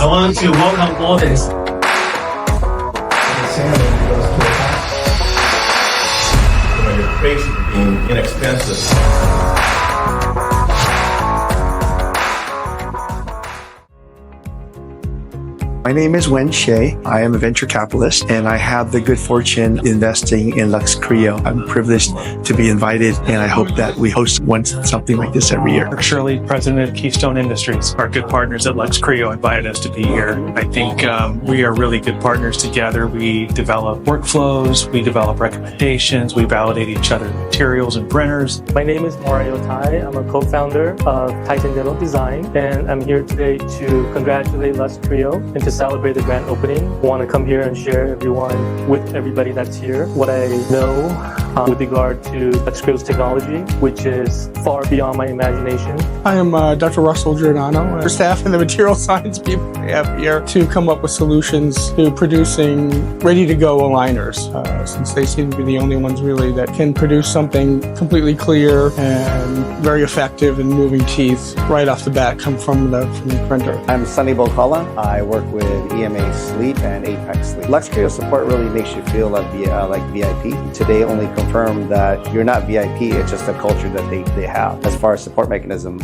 I want to welcome all this. You're crazy for being inexpensive. My name is Wen Xie. I am a venture capitalist and I have the good fortune investing in LuxCreo. I'm privileged to be invited and I hope that we host something like this every year. Mark Shirley, president of Keystone Industries. Our good partners at LuxCreo invited us to be here. I think we are really good partners together. We develop workflows, we develop recommendations, we validate each other's materials and printers. My name is Mario Tai. I'm a co-founder of Titan Dental Design, and I'm here today to congratulate LuxCreo and to celebrate the grand opening. I want to come here and share with everybody that's here what I know with regard to LuxCreo's technology, which is far beyond my imagination. I am Dr. Russell Giordano, staff and the material science people we have here to come up with solutions to producing ready-to-go aligners, since they seem to be the only ones really that can produce something completely clear and very effective in moving teeth right off the bat, come from the printer. I'm Sunny Bokala. I work with EMA Sleep and Apex Sleep. LuxCreo support really makes you feel like VIP. Today only confirmed that you're not VIP, it's just a culture that they have. As far as support mechanism,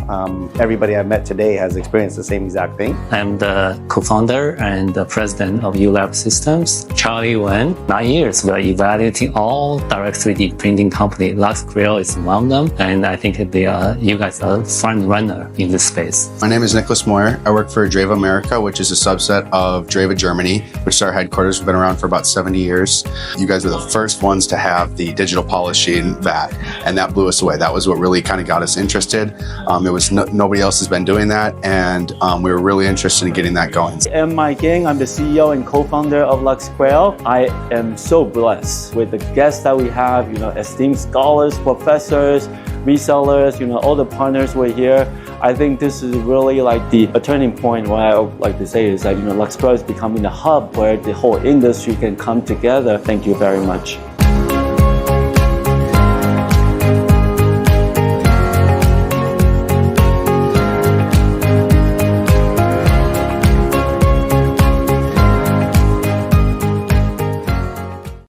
everybody I've met today has experienced the same exact thing. I'm the co-founder and the president of ULab Systems. Charlie Wen. 9 years we're evaluating all direct 3D printing company. LuxCreo is one of them, and I think you guys are front runner in this space. My name is Nicholas Moyer. I work for Dreva America, which is a subset of Dreva Germany, which is our headquarters. We've been around for about 70 years. You guys were the first ones to have the digital polishing vat, and that blew us away. That was what really kind of got us interested. It was nobody else has been doing that, and we were really interested in getting that going. I'm Mike Yang. I'm the CEO and co-founder of LuxCreo. I am so blessed with the guests that we have, esteemed scholars, professors, resellers, all the partners were here. I think this is really like a turning point. What I would like to say is that, LuxCreo is becoming the hub where the whole industry can come together. Thank you very much.